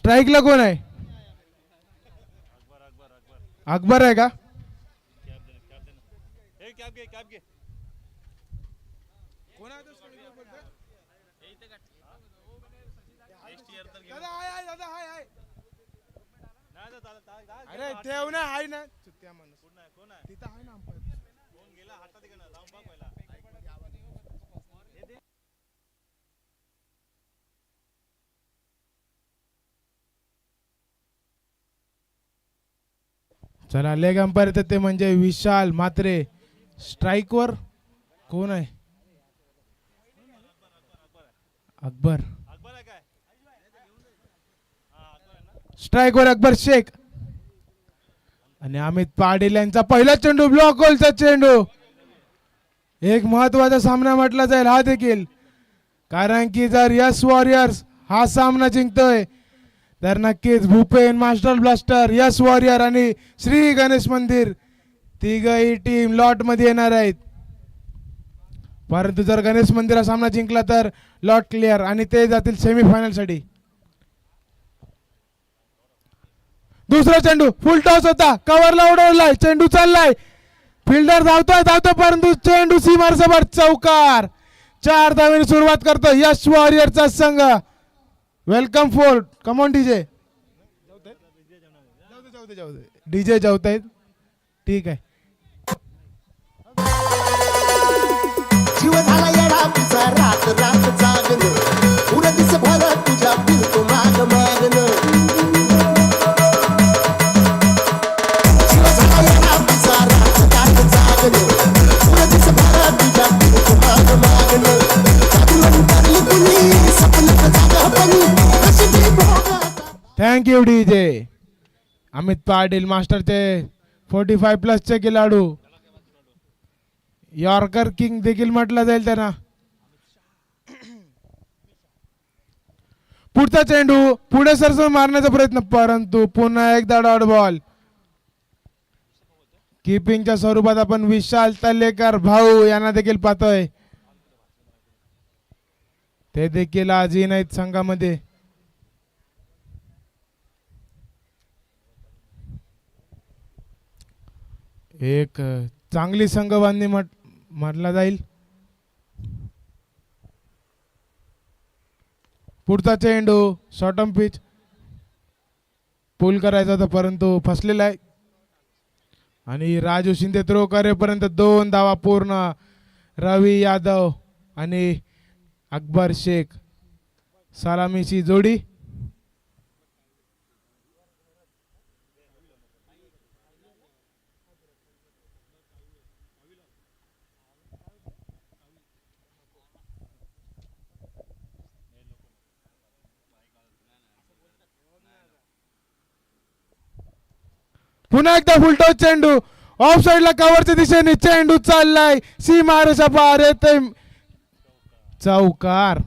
स्ट्राईकला कोण आहे? अकबर आहे का? अरे ठेव ना, आहे ना त्या माणूस तिथं आहे ना. चला लेग अंपायर येतात ते म्हणजे विशाल म्हात्रे. स्ट्राईक वर कोण आहे? अकबर. स्ट्राईक वर अकबर शेख. आणि अमित पाटील यांचा पहिला चेंडू, ब्लॉक गोलचा चेंडू. एक महत्वाचा सामना म्हटला जाईल हा देखील, कारण की जर यस वॉरियर्स हा सामना जिंकतोय तर नक्कीच Bhupen master blaster, yes warrior आणि श्री गणेश मंदिर तिघही टीम लॉट मध्ये येणार आहेत. परंतु जर गणेश मंदिर हा सामना जिंकला तर लॉट क्लिअर आणि ते जातील सेमीफायनल साठी. दुसरा चेंडू फुल टॉस होता, कव्हरला उडवलाय, चेंडू चाललाय, फिल्डर धावतोय परंतु चेंडू सीमार जबर चौकार. 4 धावेने सुरुवात करतो यश वॉरियरचा संघ. Welcome fort. Come on DJ. DJ जाऊतायत, ठीक आहे. जीव झाला येडा तुझा रात रात जागन, पुरा दिस भर तुझ्या फिरतो माग मागन. जीव झाला येडा तुझा रात रात जागन, पुरा दिस भर तुझ्या फिरतो माग मागन. जादून करली कुणी सपनात जागा बनी कशी ती भोगा. Thank you DJ. अमित पाटील मास्टरचे 45 प्लसचे खेळाडू, यॉर्कर किंग देखील म्हटलं जाईल त्यांना. पुढचा चेंडू पुढे सरसून मारण्याचा प्रयत्न, परंतु पुन्हा एकदा डॉट बॉल. किपिंगच्या स्वरूपात आपण विशाल तल्लेकर भाऊ यांना देखील पाहतोय, ते देखील आजही नाहीत संघामध्ये. एक चांगली संघबांधणी म्हटला जाईल. पुढचा चेंडू शॉर्टम पिच पुल करायचा होता परंतु फसलेला आहे. आणि राजू शिंदे थ्रो करेपर्यंत 2 धावा पूर्ण. रवी यादव आणि अकबर शेख सलामीची जोडी. पुन्हा एकदा फुलटॉस चेंडू ऑफ साइडला कव्हरच्या दिशेने चेंडू चाललाय, सीमारेषा पार येते, चौकार.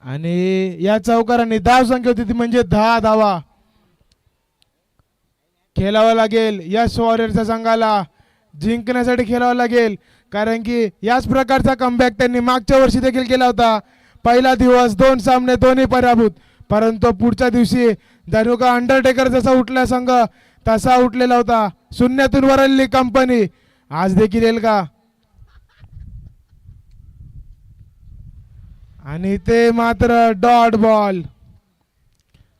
आणि या चौकाराने धाव संख्या होती ती म्हणजे 10 धावा. खेळावं लागेल यश वॉरियरच्या संघाला, जिंकण्यासाठी खेळावं लागेल, कारण की याच प्रकारचा कमबॅक त्यांनी मागच्या वर्षी देखील केला होता. पहिला दिवस 2 सामने दोन्ही पराभूत, परंतु पुढच्या दिवशी जणू का अंडरटेकर जसा उठला संघ तसा उठलेला होता. शून्यातून वरळली कंपनी. आज देखील येईल का? आणि ते मात्र डॉट बॉल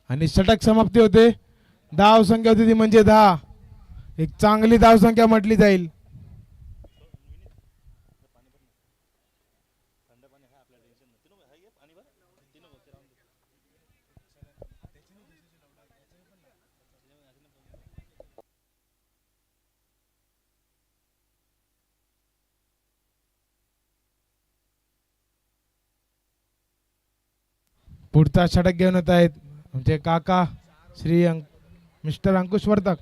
आणि षटक समाप्ती होते. धाव संख्या होती ती म्हणजे 10. एक चांगली धाव संख्या म्हटली जाईल. पुढचा षटक घेऊन येत आहेत म्हणजे काका श्री मिस्टर अंकुश वर्तक.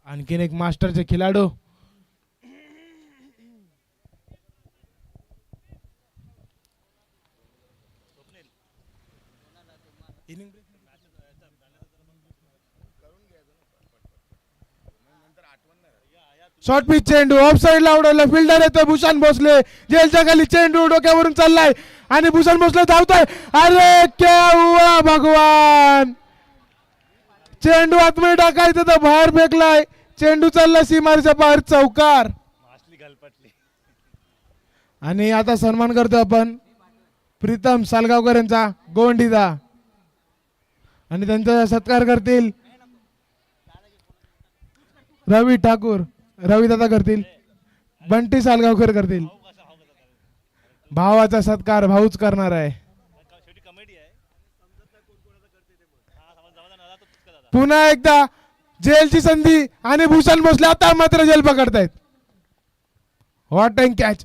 आणखीन एक मास्टरचे खेळाडू शॉर्ट पिच चेंडू ऑफ साईडला उडवला. फिल्डर येतोय भूषण भोसले. जेलच्या खाली चेंडू डोक्यावरून चाललाय आणि भूषण भोसले धावतोय. अरे क्या हुआ भगवान. चेंडू आतमध्ये टाकायचं तर बाहेर फेकलाय. चेंडू चालला सीमारेच्या बाहेर. चौकार. आणि आता सन्मान करतो आपण प्रीतम सालगावकर यांचा गोंडीदा आणि त्यांचा सत्कार करतील रवी ठाकूर. रवी दादा करतील. बंटी सालगावकर करतील. भावाचा सत्कार भाऊच करणार आहे. पुन्हा एकदा जेलची संधी आणि भूषण भोसले आता मात्र जेल पकडतायत. What and catch.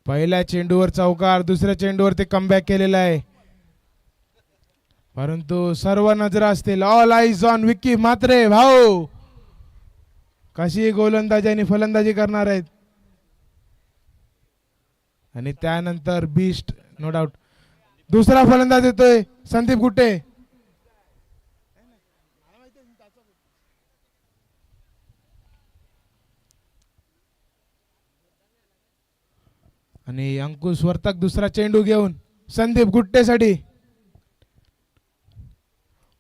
पहिल्या चेंडूवर चौकार. दुसऱ्या चेंडूवर ते कमबॅक केलेला आहे. परंतु सर्व नजरा असतील. All eyes on Vicky Mhatre. भाऊ कशी गोलंदाजी आणि फलंदाजी करणार आहेत. आणि त्यानंतर बीस्ट नो डाऊट. दुसरा फलंदाज येतोय संदीप गुट्टे. आणि अंकुश वर्तक दुसरा चेंडू घेऊन संदीप गुट्टेसाठी.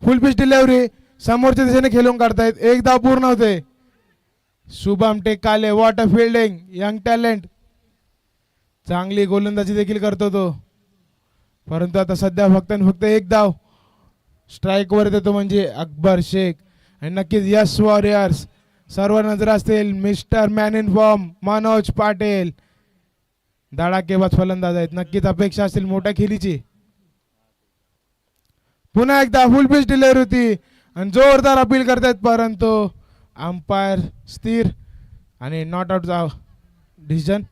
फुल पिच डिलिव्हरी समोरच्या दिशेने खेळून काढतायत. एक धाव पूर्ण होते. Shubham Tekale what a fielding. Young talent. चांगली गोलंदाजी देखील करतो तो. परंतु आता सध्या फक्त आणि फक्त एक धाव स्ट्राईक वर येतो म्हणजे अकबर शेख. आणि नक्कीच यस वॉरियर्स सर्व नजर असतील. Mister man in form Manoj Patil धडाकेबाज फलंदाज आहेत. नक्कीच अपेक्षा असतील मोठ्या खेळीची. पुन्हा एकदा फुल पिच डिलिव्हरी होती आणि जोरदार अपील करतायत. परंतु अंपायर स्थिर आणि नॉट आउटचा डिसिजन.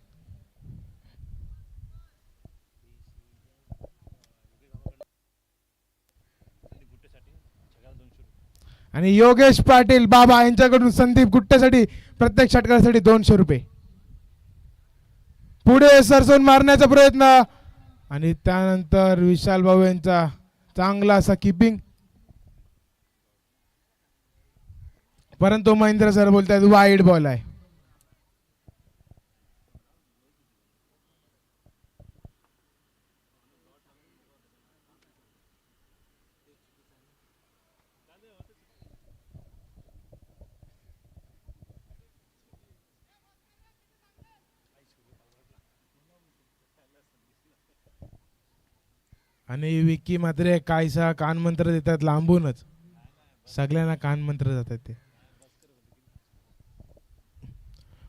आणि योगेश पाटील बाबा यांच्याकडून संदीप गुट्टेसाठी प्रत्येक षटकासाठी 200 रुपये. पुढे सरसवून मारण्याचा प्रयत्न आणि त्यानंतर विशाल भाऊ यांचा चांगला असा किपिंग. परंतु महेंद्र सर बोलतात वाईड बॉल आहे. आणि विकी मात्र कायसा कानमंत्र देतात लांबूनच. सगळ्यांना कानमंत्र जातात ते.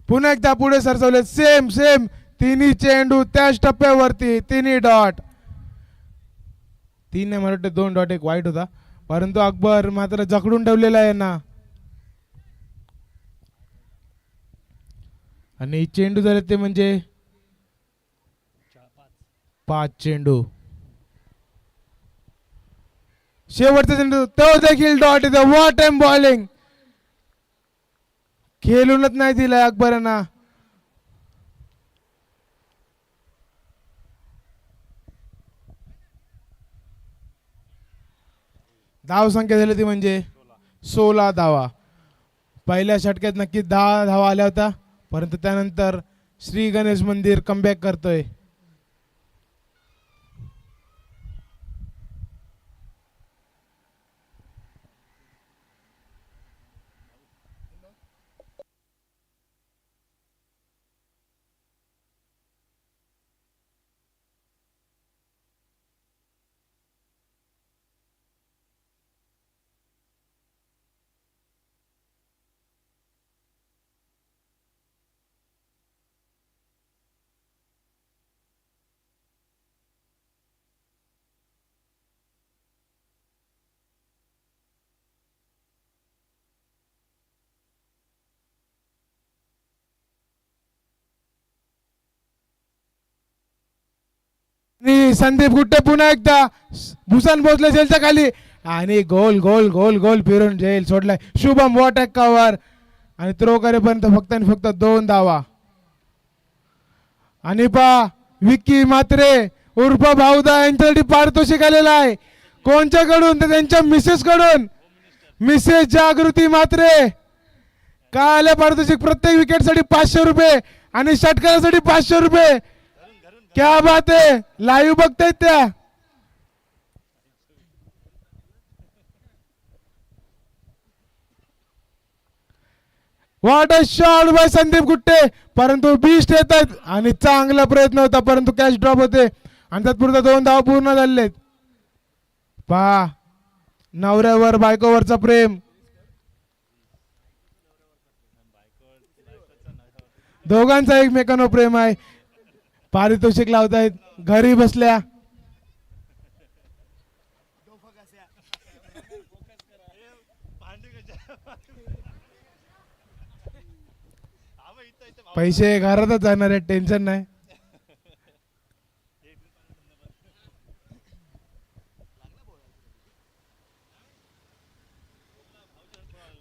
पुन्हा एकदा पुढे सरसवले. सेम सेम तिन्ही चेंडू त्याच टप्प्यावरती. तिन्ही डॉट. 3 मला वाटतं 2 डॉट एक वाईट होता. परंतु अकबर मात्र जखडून ठेवलेला आहे ना. आणि चेंडू झाले ते म्हणजे 5 चेंडू. शेवटचा चेंडू तो देखील डॉट येतो. What am bowling. खेळूनच नाही दिलाय अकबरांना. धाव संख्या झाली ती म्हणजे 16 धावा. पहिल्या षटकात नक्कीच 10 धावा आल्या होत्या. परंतु त्यानंतर श्री गणेश मंदिर कमबॅक करतोय. संदीप गुट्टे पुन्हा एकदा भूषण भोसले जेलच्या खाली आणि गोल गोल गोल गोल फिरून जेल सोडलाय. शुभम वॉट कव्हर आणि थ्रो करेपर्यंत फक्त आणि फक्त 2 धावा. आणि विक्की म्हात्रे उर्फ भाऊदा यांच्यासाठी पारितोषिक आलेला आहे. कोणच्याकडून तर त्यांच्या मिसेस कडून. मिसेस जागृती म्हात्रे. काय आले पारितोषिक? प्रत्येक विकेटसाठी 500 रुपये आणि षटकारासाठी 500 रुपये. क्या बात आहे. लाईव्ह बघतायत त्या. What a shot bye Sandeep Gutte. परंतु बीस्ट येत आहेत आणि चांगला प्रयत्न होता परंतु कॅच ड्रॉप होते आणि तत्पुरता 2 धाव पूर्ण झालेत. पहा नवऱ्यावर बायकोवरचा प्रेम. दोघांचा एकमेकांवर प्रेम आहे. पारितोषिक लावतायत घरी बसल्या. पैसे घरातच जाणार आहेत, टेन्शन नाही.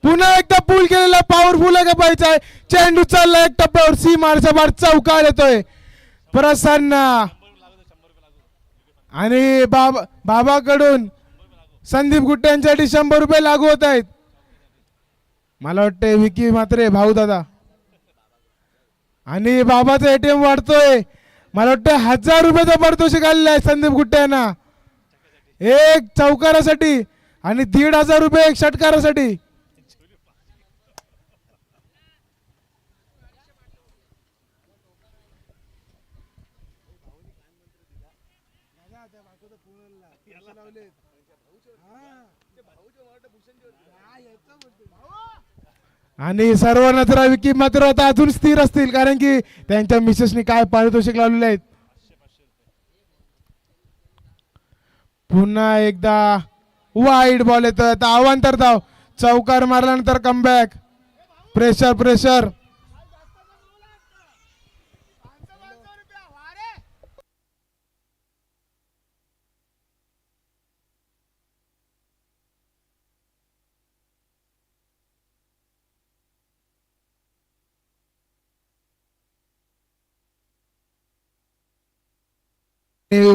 पुन्हा एकदा पूल केलेला पॉवरफुल आहे का पाहिजे. चेंडू चालला एक टप्प्यावर सीमारच्या बाहेर चौकार येतोय प्रसन्न आणि बाबाकडून संदीप गुट्टे यांच्यासाठी 100 रुपये लागू होत आहेत. मला वाटते विकी म्हात्रे भाऊ दादा आणि बाबाचा एटीएम वाढतोय. मला वाटतं 1000 रुपयाचा पारितोषिक आलेला आहे संदीप गुट्टे यांना एक चौकारासाठी आणि 1500 रुपये एक षटकारासाठी. आणि सर्व नजरा विकी मात्र आता अजून स्थिर असतील कारण की त्यांच्या मिसेसनी काय पारितोषिक लावलेले आहेत. पुन्हा एकदा वाईड बॉल येतोय. आता अवांतर धाव. चौकार मारल्यानंतर comeback. Pressure pressure.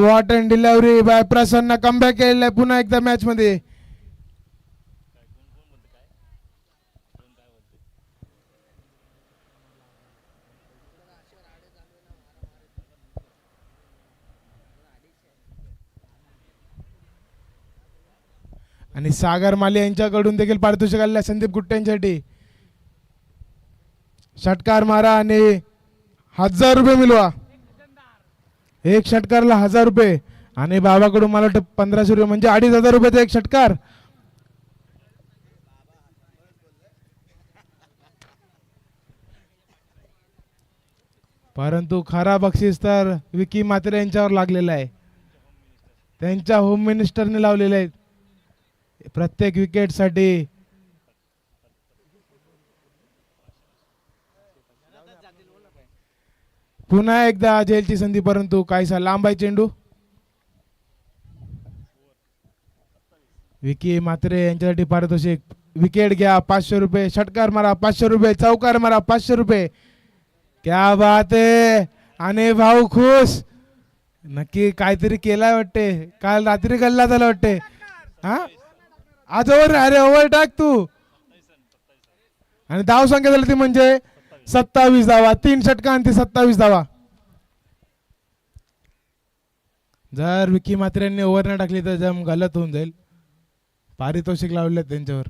What and delivery by Prasanna comeback केलेला आहे पुन्हा एकदा मॅच मध्ये. आणि सागर माले यांच्याकडून देखील पारितोषिक आलेलं आहे संदीप गुट्टे यांच्यासाठी. षटकार मारा आणि 1000 रुपये मिळवा. एक षटकारला 1000 रुपये आणि बाबाकडून मला वाटतं 1500 रुपये म्हणजे 2500 रुपयाचा एक षटकार. परंतु खरा बक्षीस तर विकी म्हात्रे यांच्यावर लागलेला आहे. त्यांच्या होम मिनिस्टरने लावलेले आहेत प्रत्येक विकेट साठी. पुन्हा एकदा जेलची संधी परंतु काहीसा लांब आहे चेंडू. विकी म्हात्रे यांच्यासाठी पारितोषिक. विकेट घ्या 500 रुपये. षटकार मारा 500 रुपये. चौकार मारा 500 रुपये. क्या बात आहे. आणि भाऊ खुश. नक्की काहीतरी केलाय वाटते. काल रात्री गल्ला झाला वाटते. हा आज ओव्हर. अरे ओव्हर टाक तू. आणि धाव संख्या झाली ती म्हणजे 27 धावा. 3 षटका आणि 27 धावा. जर विकी म्हात्रे यांनी ओव्हर न टाकली तर जम गलत होऊन जाईल. पारितोषिक लावले त्यांच्यावर.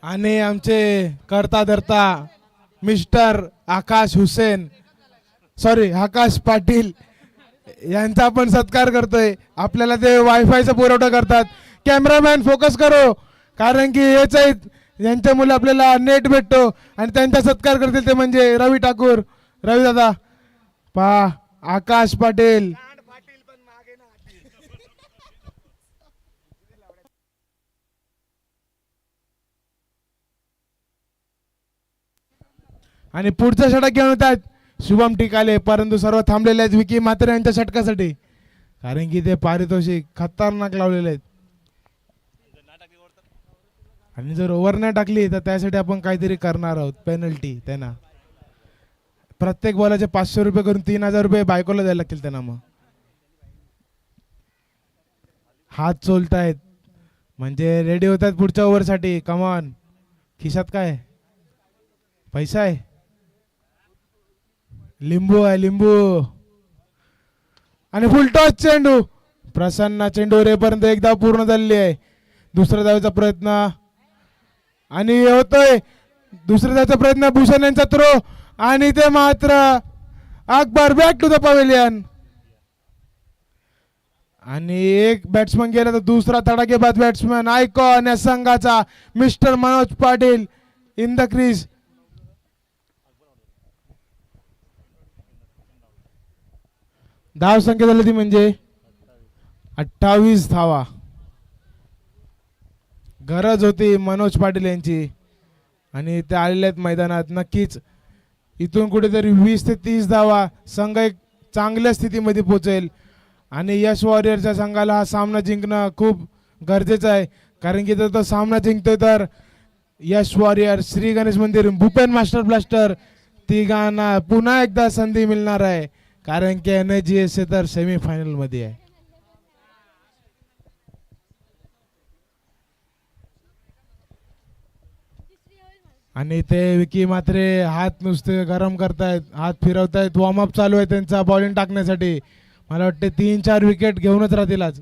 आणि आमचे करता धरता मिस्टर आकाश हुसेन आकाश पाटील यांचा आपण सत्कार करतोय. आपल्याला ते वायफायचा पुरवठा करतात. कॅमेरामॅन फोकस करो, कारण की हेच आहेत यांच्यामुळे आपल्याला नेट भेटतो. आणि त्यांचा सत्कार करतील ते म्हणजे रवी ठाकूर. रवी दादा पा आकाश पाटील आणि पुढचा षटक घेऊन येतात शुभम टिकाले. परंतु सर्व थांबलेले आहेत विकी म्हात्रे यांच्या षटकासाठी, कारण की ते पारितोषिक खतरनाक लावलेले आहेत. आणि जर ओव्हर नाही टाकली तर त्यासाठी आपण काहीतरी करणार आहोत. पेनल्टी त्यांना प्रत्येक बॉलाचे 500 रुपये करून 3000 रुपये बायकोला द्यायला लागतील त्यांना. मग हात चोलतायत म्हणजे रेडी होत आहेत पुढच्या ओव्हरसाठी. कमान खिशात काय पैसा आहे, लिंबू आहे लिंबू. आणि फुल टॉस चेंडू प्रसन्न चेंडू रेपर्यंत एक धाव पूर्ण झालेली आहे. दुसऱ्या धावेचा प्रयत्न आणि होतोय दुसऱ्या धावेचा प्रयत्न. भूषण यांचा थ्रो आणि ते मात्र Akbar back to the pavilion. आणि एक बॅट्समन गेला तर दुसरा तडाखेबाज बॅट्समन आयकॉन या संघाचा mister Manoj Patil in the crease. धाव संख्या झाली ती म्हणजे 28 धावा. गरज होती मनोज पाटील यांची आणि ते आलेले आहेत मैदानात. नक्कीच इथून कुठेतरी 20 ते 30 धावा संघ एक चांगल्या स्थितीमध्ये पोहोचेल. आणि यश वॉरियरच्या संघाला हा सामना जिंकणं खूप गरजेचं आहे, कारण की जर तो सामना जिंकतोय तर यश वॉरियर, श्री गणेश मंदिर, भूपेन मास्टर ब्लास्टर तिघांना पुन्हा एकदा संधी मिळणार आहे, कारण की NGSA तर सेमीफायनल मध्ये आहे. आणि ते विकी म्हात्रे हात नुसते गरम करतायत, हात फिरवतायत. वॉर्मअप चालू आहे त्यांचा बॉलिंग टाकण्यासाठी. मला वाटते 3-4 विकेट घेऊनच राहतील आज.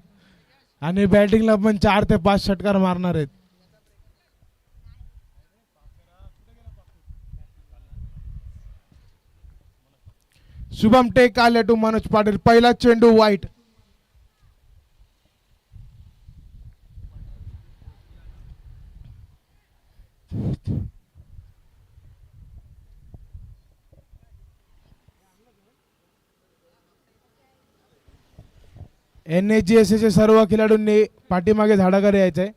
आणि बॅटिंगला पण 4 ते 5 षटकार मारणार आहेत. शुभम टेक आले टू मनोज पाटील. पहिला चेंडू वाईट. NGSA चे सर्व खेळाडूंनी पाठीमागे झाडाकडे यायचंय.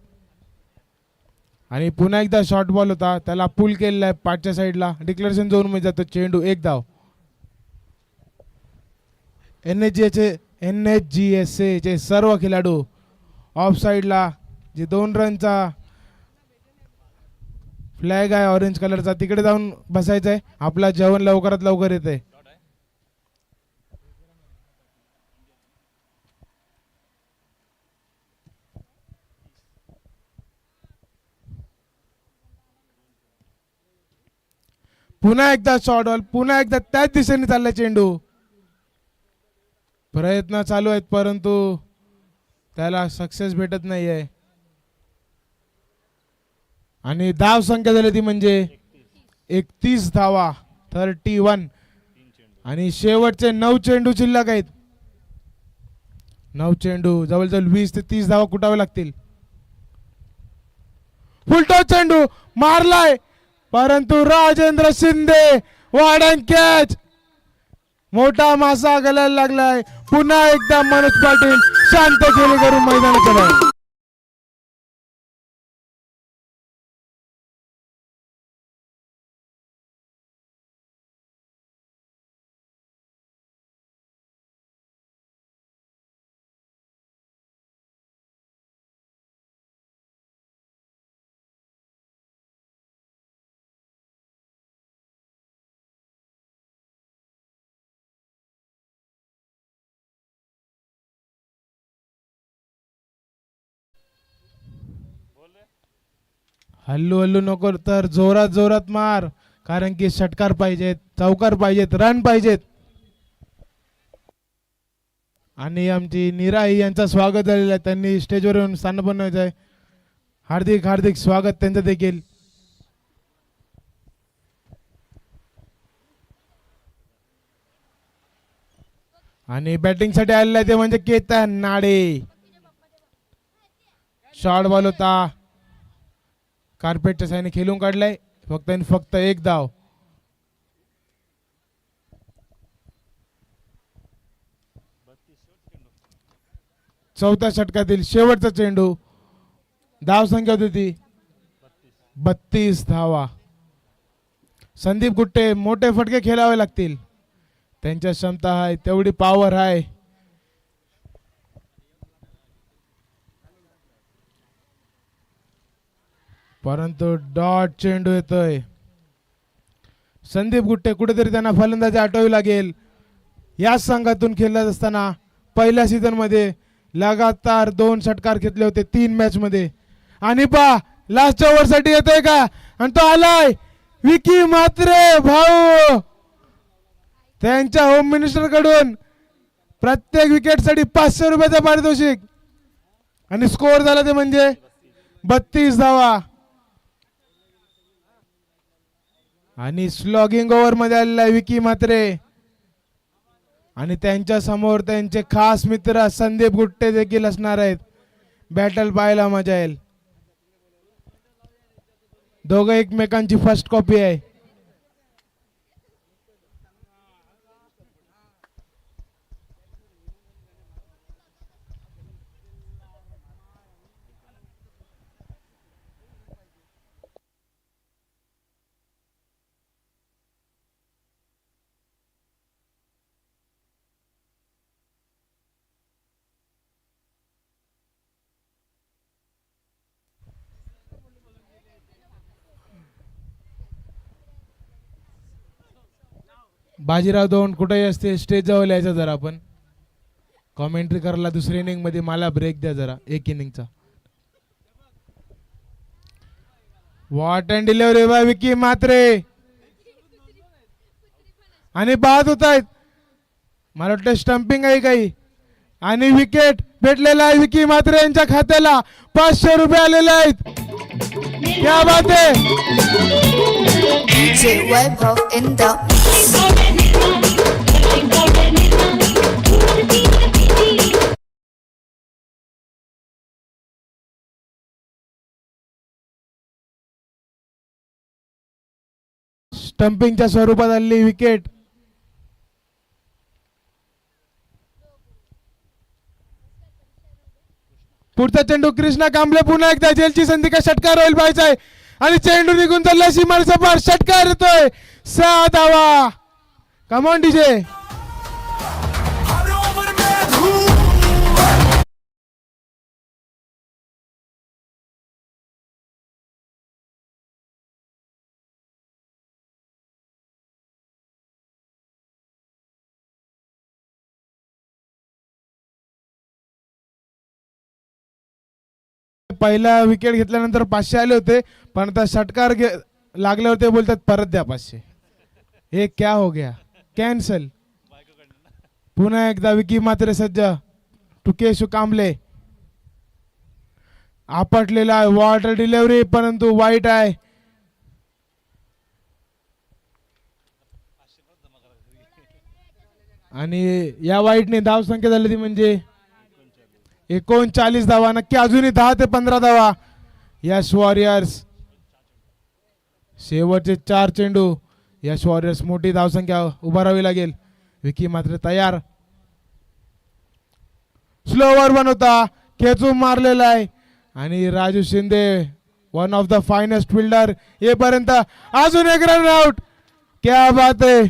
आणि पुन्हा एकदा शॉर्ट बॉल होता, त्याला पुल केलेला आहे पाठच्या साईडला. डिक्लेरेशन झोन मध्ये जातो चेंडू. एक धाव. NGSA चे सर्व खेळाडू ऑफ साईडला जे 2 रनचा फ्लॅग आहे ऑरेंज कलरचा तिकडे जाऊन बसायचं आहे. आपला जेवण लवकरात लवकर येते. पुन्हा एकदा शॉर्ट बॉल, पुन्हा एकदा त्याच दिशेने चालला चेंडू. प्रयत्न चालू आहेत परंतु त्याला सक्सेस भेटत नाहीये. आणि धाव संख्या झाली ती म्हणजे 31 धावा, 31. आणि शेवटचे 9 चेंडू शिल्लक आहेत. 9 चेंडू जवळजवळ 20 ते 30 धावा कुटावे लागतील. फुलटॉस चेंडू मारलाय परंतु राजेंद्र शिंदे वाडन कॅच. मोठा मासा गलायला लागलाय. पुन्हा एकदा मनोज पाटील शांत खेळी करून मैदानाच्या बाहेर. हल्लू हल्लू नको तर जोरात जोरात मार, कारण की षटकार पाहिजेत, चौकार पाहिजेत, रन पाहिजेत. आणि आमची निराई यांचं स्वागत झालेलं आहे. त्यांनी स्टेजवर येऊन स्थान बनवायचं आहे. हार्दिक हार्दिक स्वागत त्यांचं देखील. आणि बॅटिंग साठी आलेला आहे ते म्हणजे केतन नाडे. शॉर्ट बॉल होता, कार्पेटच्या साईने खेळून काढलाय. फक्त आणि फक्त एक धाव. चौथ्या षटकातील शेवटचा चेंडू. धाव संख्या होती 32 धावा. संदीप गुट्टे मोठे फटके खेळावे लागतील, त्यांच्या क्षमता आहे तेवढी पॉवर आहे. परंतु डॉट चेंडू येतोय. संदीप गुट्टे कुठेतरी त्यांना फलंदाजी आठवावी लागेल. याच संघातून खेळत असताना पहिल्या सीझन मध्ये लगातार 2 षटकार घेतले होते 3 मॅच मध्ये. आणि पा लास्टच्या ओव्हर साठी येतोय का, आणि तो आलाय विकी म्हात्रे भाऊ. त्यांच्या होम मिनिस्टर कडून प्रत्येक विकेट साठी 500 रुपयाचा पारितोषिक. आणि स्कोअर झाला ते म्हणजे 32 धावा. आणि स्लॉगिंग ओव्हर मध्ये आलेला आहे विकी म्हात्रे. आणि त्यांच्या समोर त्यांचे खास मित्र संदीप गुट्टे देखील असणार आहेत. बॅटल पाहायला मजा येईल. दोघं एकमेकांची फर्स्ट कॉपी आहे. बाजीराव दोन कुठेही असते स्टेज जवळ यायचं जरा. आपण कॉमेंट्री करायला दुसरी इनिंग मध्ये मला ब्रेक द्या जरा एक इनिंगचा. What and delivery by Vicky Mhatre. आणि बाद होत आहेत, मला वाटतं स्टंपिंग आहे काही. आणि विकेट भेटलेला आहे विकी म्हात्रे यांच्या खात्याला. 500 रुपये आलेले आहेत. क्या बात है. DJ Webhub in the स्टंपिंगच्या स्वरूपात आलेली विकेट. पुढचा चेंडू कृष्णा कांबळे पुन्हा एकदा जेलची संधी का षटकार होईल पाहिजे. आणि चेंडू निघून चालला सीमारेषा पार. षटकार येतोय 6 धावा. Come on DJ. पहिला विकेट घेतल्यानंतर 500 आले होते, पण आता षटकार लागले होते बोलतात परत द्या 500. हे क्या हो गया, कॅन्सल. पुन्हा एकदा विकी म्हात्रे सज्ज. टुकेशु कांबळे आपटलेला आहे. वॉटर डिलिव्हरी परंतु वाईट आहे. आणि या वाईटने धाव संख्या झाली ती म्हणजे 39 धावा. नक्की अजूनही 10 ते 15 धावा. यश वॉरियर्स शेवटचे 4 चेंडू. यश वॉरियर्स मोठी धावसंख्या उभारावी लागेल. विकी मात्र तयार. स्लोवर बनवता खेचून मारलेला आहे. आणि Raju Shinde one of the finest fielder येपर्यंत अजून एक रन आउट. क्या बात है.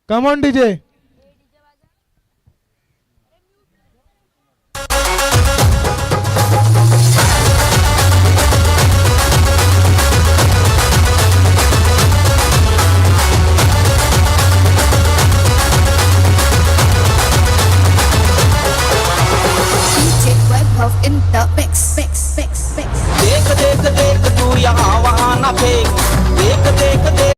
Come on DJ. DJ Webhub in the mix. देख देख देख तू यहाँ वहाँ ना फेंक. देख देख देख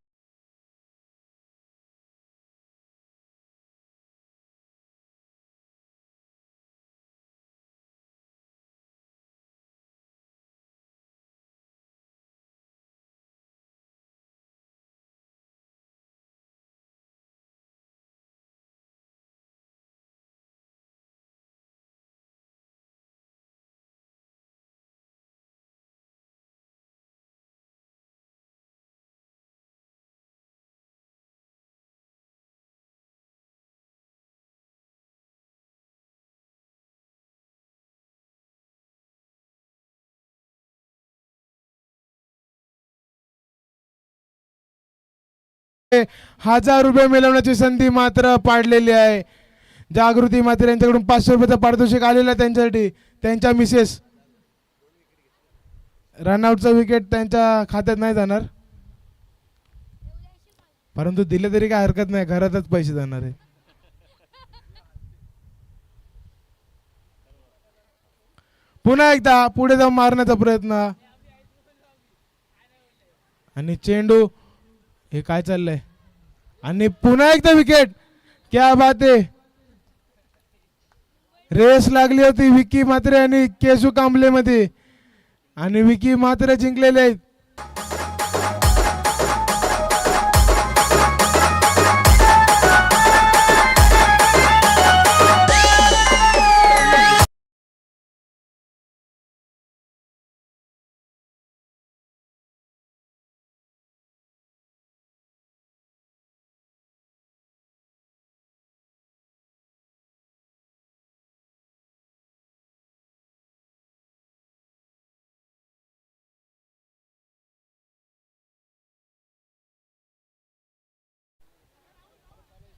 ₹1000 मिळवण्याची संधी मात्र पाडलेली आहे. जागृती मात्र यांच्याकडून ₹500 पारितोषिक आलेलं आहे त्यांच्यासाठी. त्यांच्या मिसेस रनआउटचा विकेट त्यांच्या खात्यात नाही जाणार, परंतु दिले तरी काय हरकत नाही, घरातच पैसे जाणार आहे. पुन्हा एकदा पुढे जाऊन मारण्याचा प्रयत्न आणि चेंडू, हे काय चाललंय, आणि पुन्हा एकदा विकेट. क्या बात आहे. रेस लागली होती विकी म्हात्रे आणि केशू कांबले मध्ये, आणि विकी म्हात्रे जिंकलेले आहेत.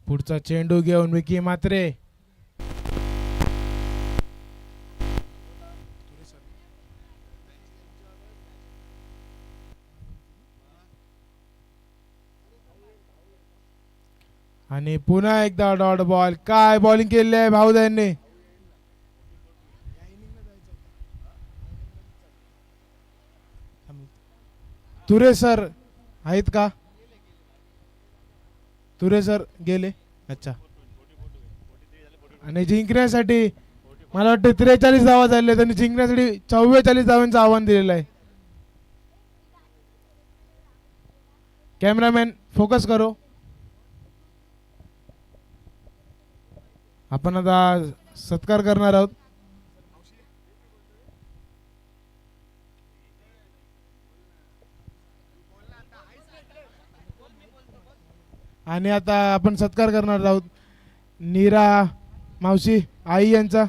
पुढचा चेंडू घेऊन विकी म्हात्रे. आणि पुन्हा एकदा डॉट बॉल. काय बॉलिंग केली आहे भाऊदांनी. तुरे सर आहेत का? तुरे सर गेले. अच्छा. आणि जिंकण्यासाठी मला वाटतं 43 धावा झाले, त्यांनी जिंकण्यासाठी 44 धावांचं आव्हान दिलेलं आहे. कॅमेरामॅन फोकस करो. आपण आता सत्कार करणार आहोत. आणि आता आपण सत्कार करणार आहोत नीरा मावशी आई यांचा,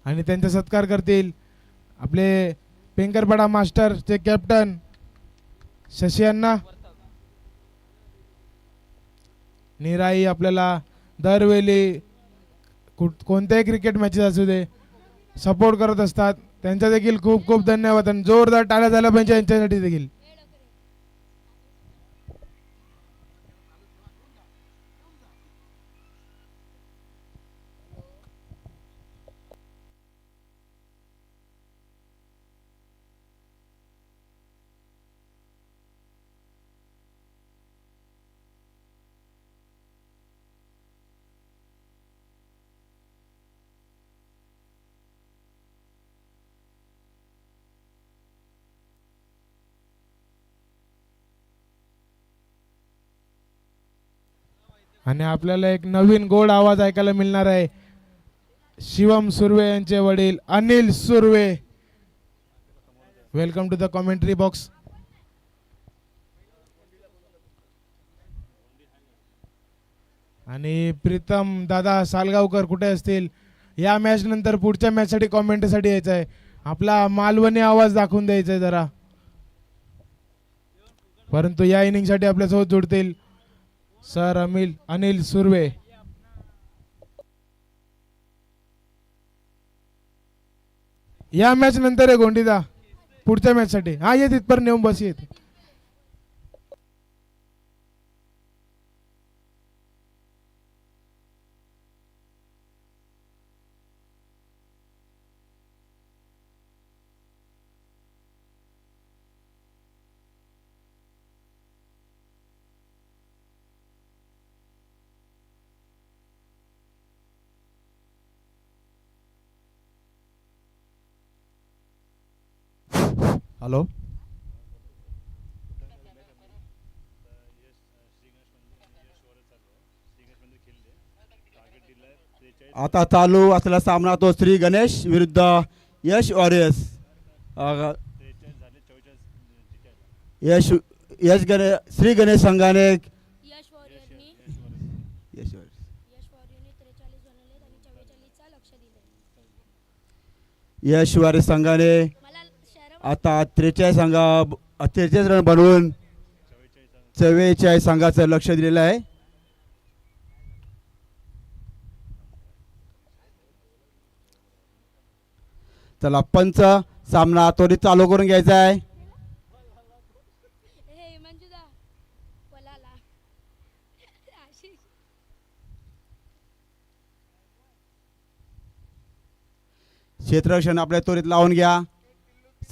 आणि त्यांचा सत्कार करतील आपले पेंकरपाडा मास्टरचे कॅप्टन शशी अण्णा. नीराई आपल्याला दरवेळी कोणत्याही क्रिकेट मॅचेस असू दे सपोर्ट करत असतात. त्यांचा देखील खूप खूप धन्यवाद, आणि जोरदार टाळ्या झाल्या पाहिजे यांच्यासाठी देखील. आणि आपल्याला एक नवीन गोड आवाज ऐकायला मिळणार आहे. शिवम सुर्वे यांचे वडील Anil Surve, welcome to the commentary box. आणि प्रीतम दादा सालगावकर कुठे असतील? या मॅच नंतर पुढच्या मॅच साठी कॉमेंटसाठी यायचं आहे. आपला मालवणी आवाज दाखवून द्यायचा आहे जरा, परंतु या इनिंग साठी आपल्यासोबत जोडतील सर अनिल सुर्वे. या मॅच नंतर आहे गोंडीदा पुढच्या मॅच साठी. हा ये तिथपर्यंत नेऊन बस येत. हॅलो. आता चालू असलेला सामना तो श्री गणेश विरुद्ध यश वॉरियर्स. श्री गणेश संघाने यश वॉरियरनी 43 बनवले आणि 44चा लक्ष दिले. यश वॉरियर्स संघाने मला शरम आता 43 रन बनवून 44 संघाचं लक्ष दिलेलं आहे. चला पंच सामना त्वरित चालू करून घ्यायचा आहे. हे मंजुदा बोलाला आशिष क्षेत्ररक्षण आपल्या त्वरित लावून घ्या.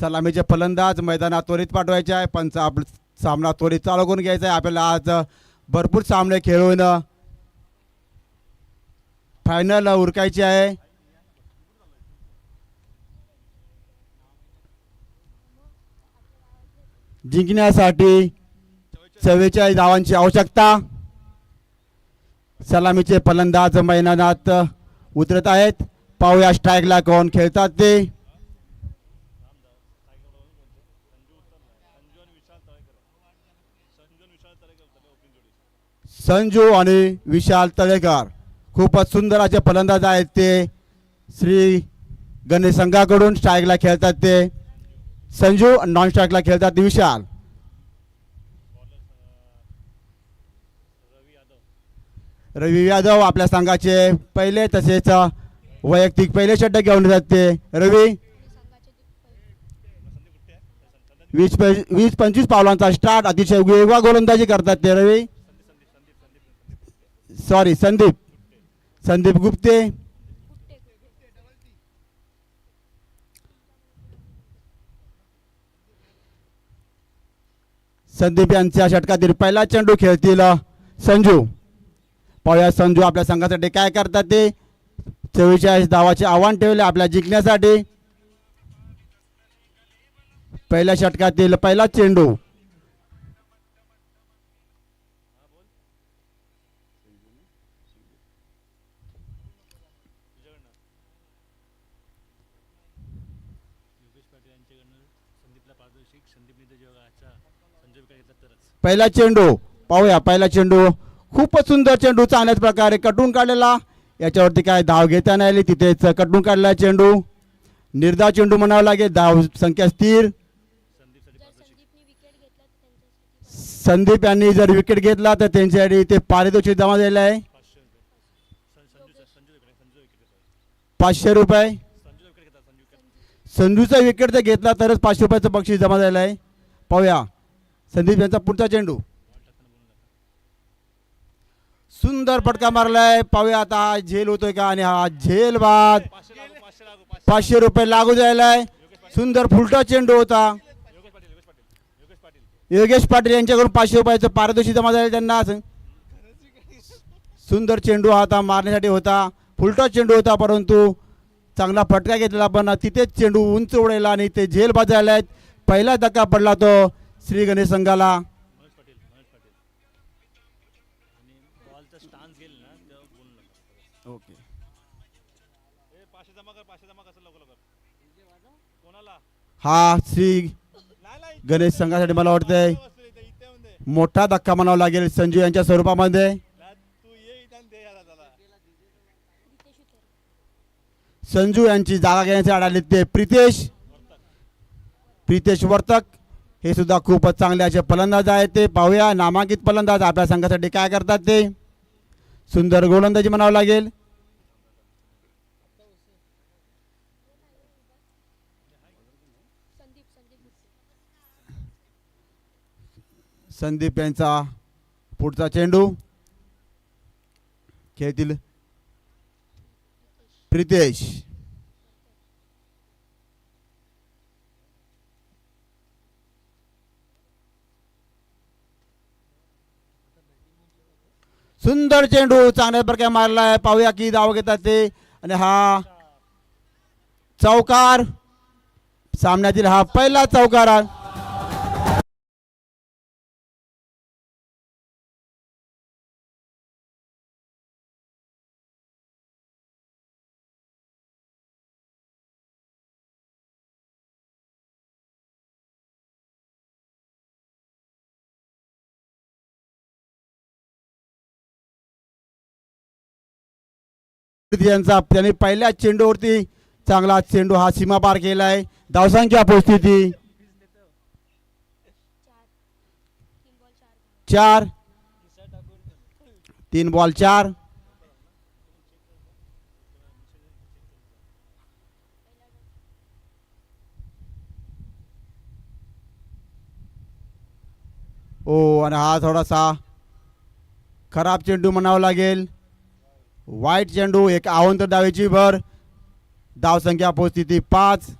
सलामीचे फलंदाज मैदानात त्वरित पाठवायचे आहे. पंच आपला सामना त्वरित चालू करून घ्यायचा आहे. आपल्याला आज भरपूर सामने खेळून फायनल उरकायची आहे. जिंकण्यासाठी 44 धावांची आवश्यकता. सलामीचे फलंदाज मैदानात उतरत आहेत. पाहूया स्ट्राईकला कोण खेळतात ते. संजू आणि विशाल तळेकर खूपच सुंदर असे फलंदाज आहेत ते. श्री गणेश संघाकडून स्ट्राईकला खेळतात ते संजू, नॉन स्ट्राईकला खेळतात ते विशाल. रवी यादव आपल्या संघाचे पहिले तसेच वैयक्तिक पहिले षटक घेऊन येतात ते. रवी 20-25 पावलांचा स्टार्ट, अतिशय वेगवान गोलंदाजी करतात ते. रवी सॉरी संदीप गुप्ते. संदीप यांच्या षटकातील पहिला चेंडू खेळतील संजू. पाहूया संजू आपल्या संघासाठी काय करतात ते. 44 धावाचे आव्हान ठेवले आपल्या जिंकण्यासाठी. पहिल्या षटकातील पहिला चेंडू. पहिला चेंडू पाहूया. पहिला चेंडू खूपच सुंदर चेंडू, चांगल्याच प्रकारे कटून काढलेला. याच्यावरती काय धाव घेता नाही आली, तिथेच कटून काढलेला चेंडू. निर्धाव चेंडू म्हणावा लागेल. धाव संख्या स्थिर. जर संदीपनी विकेट घेतला तर त्यांच्यासाठी संदीप यांनी जर विकेट घेतला तर त्यांच्यासाठी ते पारितोषिक जमा झालेलं आहे. 500 रुपये. संजूचा विकेट जर घेतला तरच 500 रुपयाचं बक्षीस जमा झालेलं आहे. पाहूया संदीप यांचा पुढचा चेंडू. सुंदर फटका मारलाय. पाहूया आता हा झेल होतोय का, आणि हा झेल बाद. 500 रुपये लागू जायलाय. सुंदर फुलटा चेंडू होता. योगेश पाटील यांच्याकडून 500 रुपयाचं पारितोषिक जमा झाले त्यांना. सुंदर चेंडू आता मारण्यासाठी होता. फुलटा चेंडू होता, परंतु चांगला फटका घेतलेला, पण तिथेच चेंडू उंच उडलेला आणि ते झेल बाद झाले आहेत. पहिला धक्का पडला तो श्री गणेश संघाला. ओके. हा श्री गणेश संघासाठी मला वाटतंय मोठा धक्का म्हणावा लागेल संजू यांच्या स्वरूपामध्ये. संजू यांची जागा घेण्याचे आढळले ते प्रितेश वर्तक. हे सुद्धा खूपच चांगले असे फलंदाज आहेत ते. पाहूया नामांकित फलंदाज आपल्या संघासाठी काय करतात ते. सुंदर गोलंदाजी म्हणावं लागेल. संदीप यांचा पुढचा चेंडू खेळतील प्रितेश. सुंदर चेंडू चांगल्या प्रकारे मारलाय. पाहूया की धाव घेतात ते. आणि हा चौकार सामन्यातील हा पहिला चौकार. यांचा त्यांनी पहिल्या चेंडूवरती चांगला चेंडू हा सीमा पार केलाय. धावसंख्या परिस्थिती 4, 3 बॉल 4. ओ आणि हा थोडासा खराब चेंडू म्हणावा लागेल. वाईट चेंडू. एक अवंतर धावेची भर. धावसंख्या पोहोचती 5.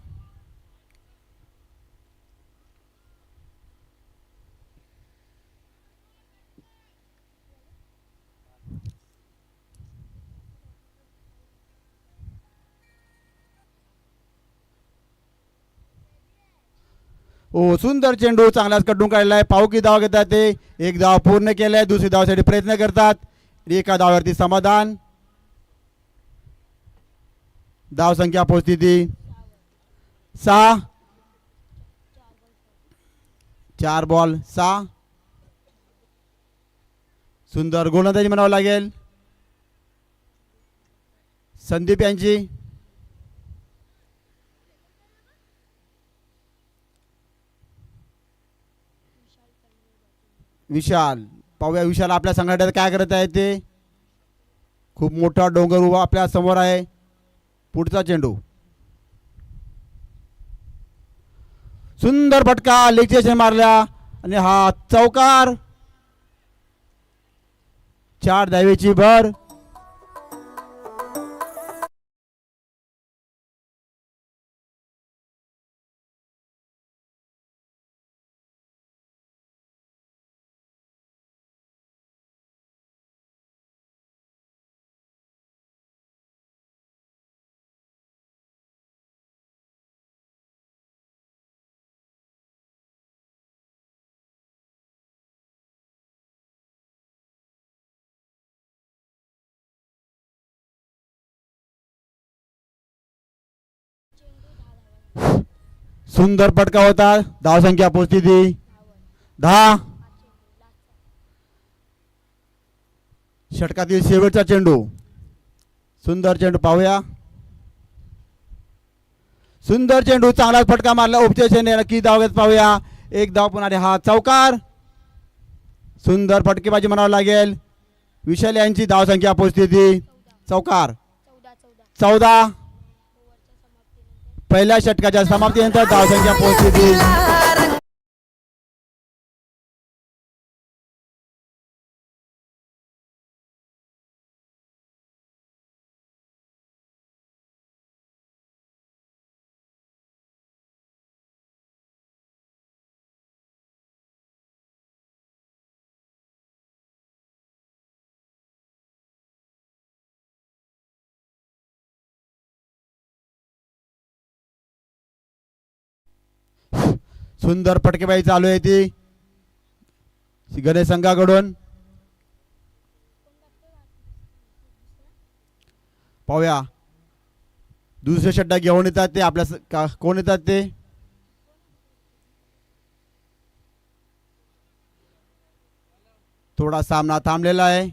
ओ सुंदर चेंडू चांगलाच कटून काढलेला आहे. पाहू की धाव घेतात ते. एक धाव पूर्ण केलाय. दुसरी धावसाठी प्रयत्न करतात. एका धावावरती समाधान. धावसंख्या पोहोचती 6. 4 बॉल 6. सुंदर गोलंदाजी म्हणावं लागेल संदीप यांची. विशाल. पाहूया विशाल आपल्या संघटनेत काय करत आहे ते. खूप मोठा डोंगर उभा आपल्या समोर आहे. पुढचा चेंडू. सुंदर फटका लेग मारल्या आणि हा चौकार. 4 धावेची भर. सुंदर फटका होता. धावसंख्या पोहोचती 10. षटकातील शेवटचा चेंडू. सुंदर चेंडू पाहूया. सुंदर चेंडू चांगलाच फटका मारला. उपचेने नक्की धाव घेत पाहूया. एक धाव पुन्हा. हा चौकार. सुंदर फटकेबाजी म्हणावं लागेल विशाल यांची. धावसंख्या पोहोचती चौकार 14. पहिल्या षटकाच्या समाप्तीनंतर धावसंख्या पोहोचली. सुंदर फटकेबाजी चालू आहे ती गणेश संघाकडून. पाहूया दुसरे षटक घेऊन येतात ते आपल्या कोण येतात ते. थोडा सामना थांबलेला आहे.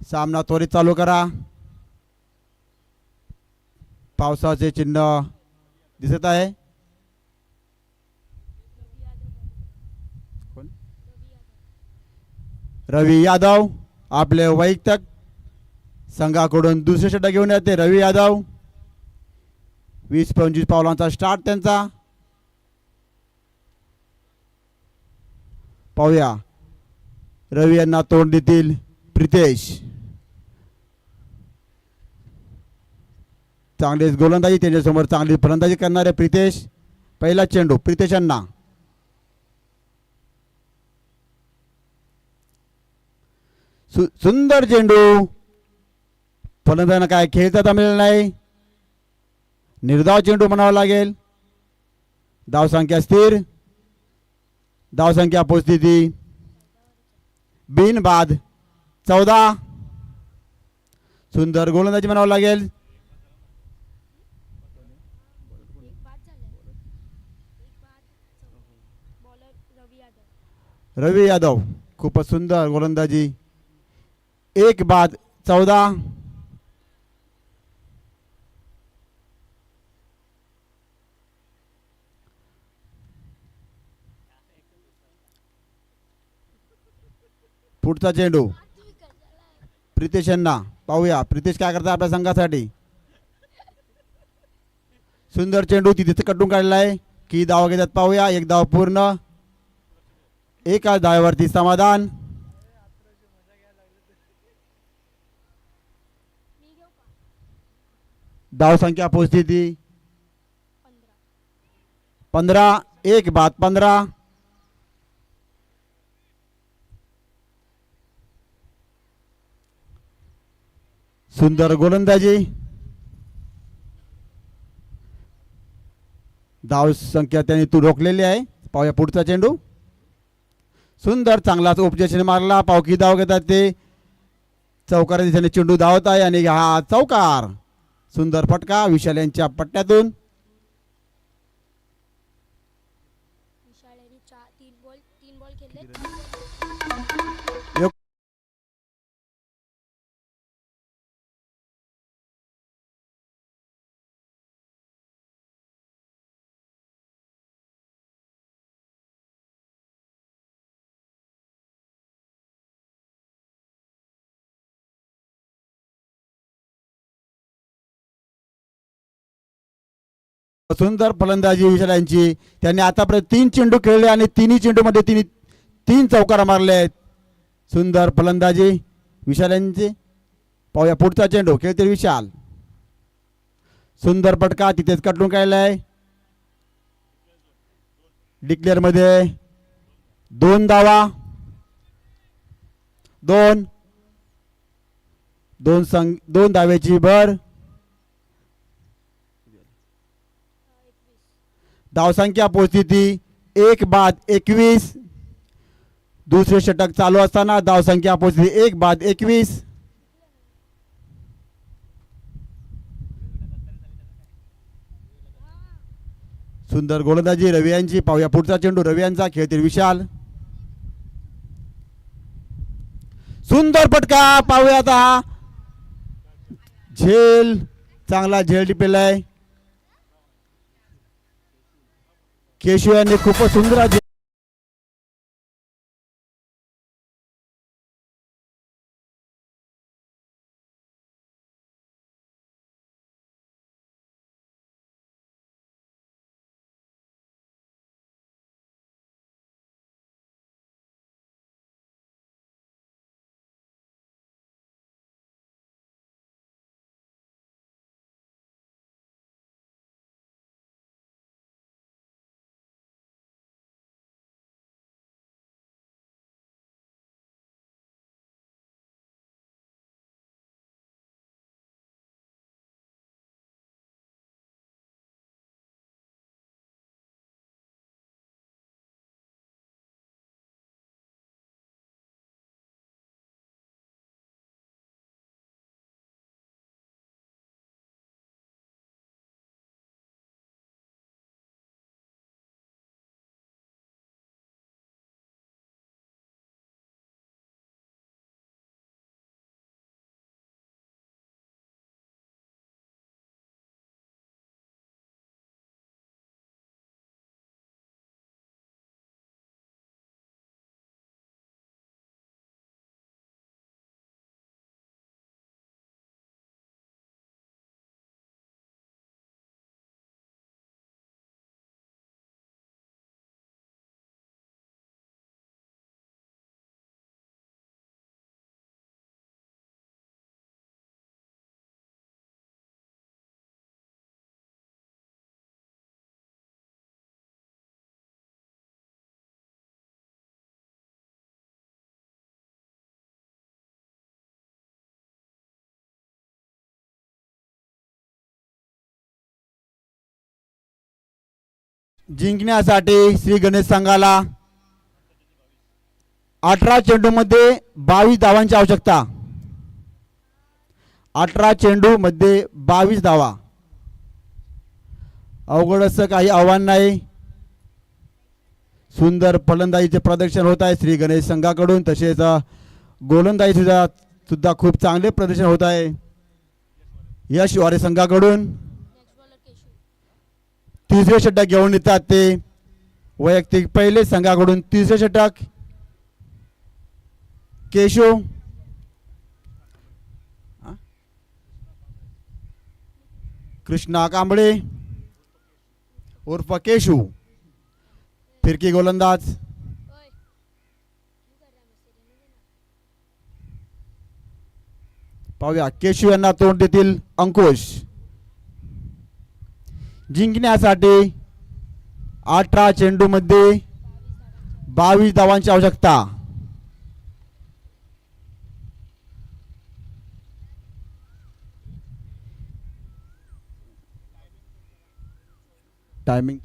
सामना त्वरित चालू करा. पावसाचे चिन्ह दिसत आहे. रवी यादव आपले वैयक्तिक संघाकडून दुसरे षटक घेऊन येते. रवी यादव 20-25 पावलांचा स्टार्ट त्यांचा. पाहूया रवी यांना तोंड देतील प्रितेश. चांगलीच गोलंदाजी त्यांच्यासमोर चांगली फलंदाजी करणारे प्रितेश. पहिला चेंडू प्रितेश यांना. सुंदर चेंडू. फलंदाजांना काय खेळता जमलेला नाही. निर्धाव चेंडू म्हणावा लागेल. धावसंख्या स्थिर. धावसंख्या पोहोचती ती बिनबाद 14. सुंदर गोलंदाजी म्हणावं लागेल. रवी यादव खूपच सुंदर गोलंदाजी. 1 बाद 14. पुढचा चेंडू प्रितेश यांना पाहूया प्रितेश काय करतात आपल्या संघासाठी. सुंदर चेंडू तिथे कटून काढला आहे की धाव घेतात पाहूया. एक धाव पूर्ण, एका धावेवरती समाधान. धाव संख्या पोहोचली ती 15. 1 बाद 15. सुंदर गोलंदाजी. धाव संख्या त्यांनी तू रोखलेली आहे. पाहूया पुढचा चेंडू. सुंदर चांगलाच उपजन मारला. पावकी धाव घेतात ते. चौकाराच्या दिशेने चेंडू धावत आहे आणि हा चौकार. सुंदर फटका विशाल यांच्या पट्ट्यातून. विशाल यांनी 3 बॉल खेळले. सुंदर फलंदाजी विशाल यांची. त्यांनी आतापर्यंत 3 चेंडू खेळले आणि तिन्ही चेंडूमध्ये तिने 3 चौकार मारले आहेत. सुंदर फलंदाजी विशाल यांची. पाहूया पुढचा चेंडू. खेळते विशाल. सुंदर फटका तिथेच कटून काढलाय. डिक्लेअर मध्ये 2 धावा. 2 धावेची भर. धावसंख्या पोहोचली ती 1 बाद 21. दुसरे षटक चालू असताना धावसंख्या पोहोचली 1 बाद 21. सुंदर गोलंदाजी रवी यांची. पाहूया पुढचा चेंडू. रवी यांचा. खेळतील विशाल. सुंदर फटका. पाहूया आता झेल. चांगला झेल टिपेलाय. केशव यांनी खूपच सुंदर जिंकण्यासाठी श्री गणेश संघाला 18 चेंडूमध्ये 22 धावांची आवश्यकता. 18 चेंडू मध्ये 22 धावा. अवघड असं काही आव्हान नाही. सुंदर फलंदाजीचे प्रदर्शन होत आहे श्री गणेश संघाकडून. तसेच गोलंदाजी सुद्धा खूप चांगले प्रदर्शन होत आहे यश वारे संघाकडून. तिसरे षटक घेऊन येतात ते. वैयक्तिक पहिले संघाकडून तिसरे षटक केशव कृष्णा कांबळे उर्फ केशू फिरकी गोलंदाज. ओय क्यों कर रहा है मुझसे रहने देना. पाहूया केशू यांना तोंड देतील अंकुश. जिंकण्यासाठी 18 चेंडूमध्ये 22 धावांची आवश्यकता. टायमिंग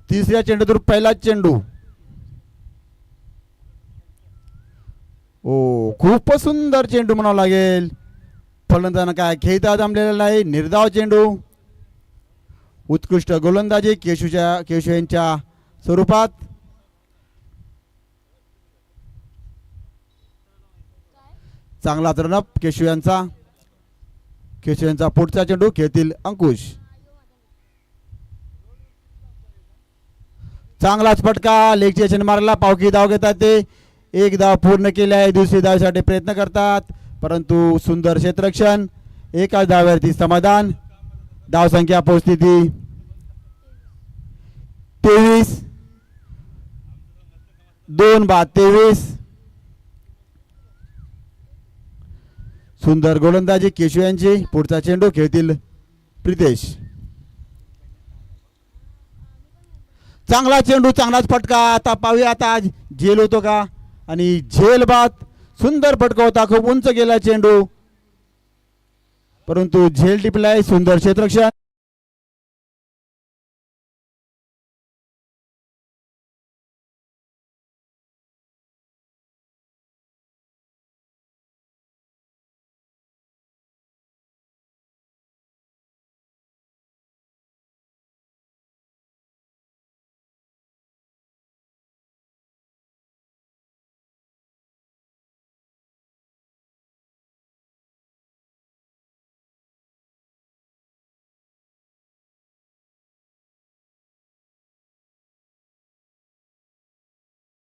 3ऱ्या चेंडूतून पहिला चेंडू. ओ खूपच सुंदर चेंडू म्हणावं लागेल. फलंदाजांना काय खेळता जमलेला नाही. निर्धाव चेंडू. उत्कृष्ट गोलंदाजी केशू यांच्या स्वरूपात. चांगला रनअप केशू यांचा पुढचा चेंडू खेळतील अंकुश. चांगलाच फटका लेगची यशन मारला. पावकी धाव घेतात ते. एक धाव पूर्ण केली आहे. दुसरी धावसाठी प्रयत्न करतात परंतु सुंदर क्षेत्ररक्षण. एकाच धाव्यावरती समाधान. धावसंख्या पोहोचती 23. 2-23. सुंदर गोलंदाजी केशू यांची. पुढचा चेंडू खेळतील प्रितेश. चांगला चेंडू चांगलाच फटका. आता पाहूया आता झेल होतो का आणि झेल बाद. सुंदर फटका होता. खूप उंच गेला चेंडू परंतु झेल टिपलाय. सुंदर क्षेत्ररक्षण.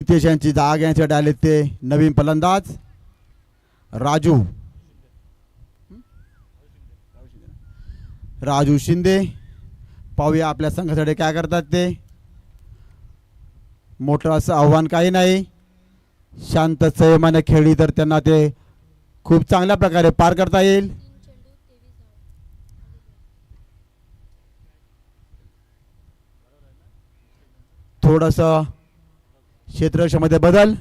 प्रितेश यांची जागा घेण्यासाठी आले ते नवीन फलंदाज राजू शिंदे. पाहूया आपल्या संघासाठी काय करतात ते. मोठं असं आव्हान काही नाही. शांत संयमाने खेळली तर त्यांना ते खूप चांगल्या प्रकारे पार करता येईल. 3 चेंडू 23 धावा. थोडस क्षेत्ररक्षणामध्ये बदल.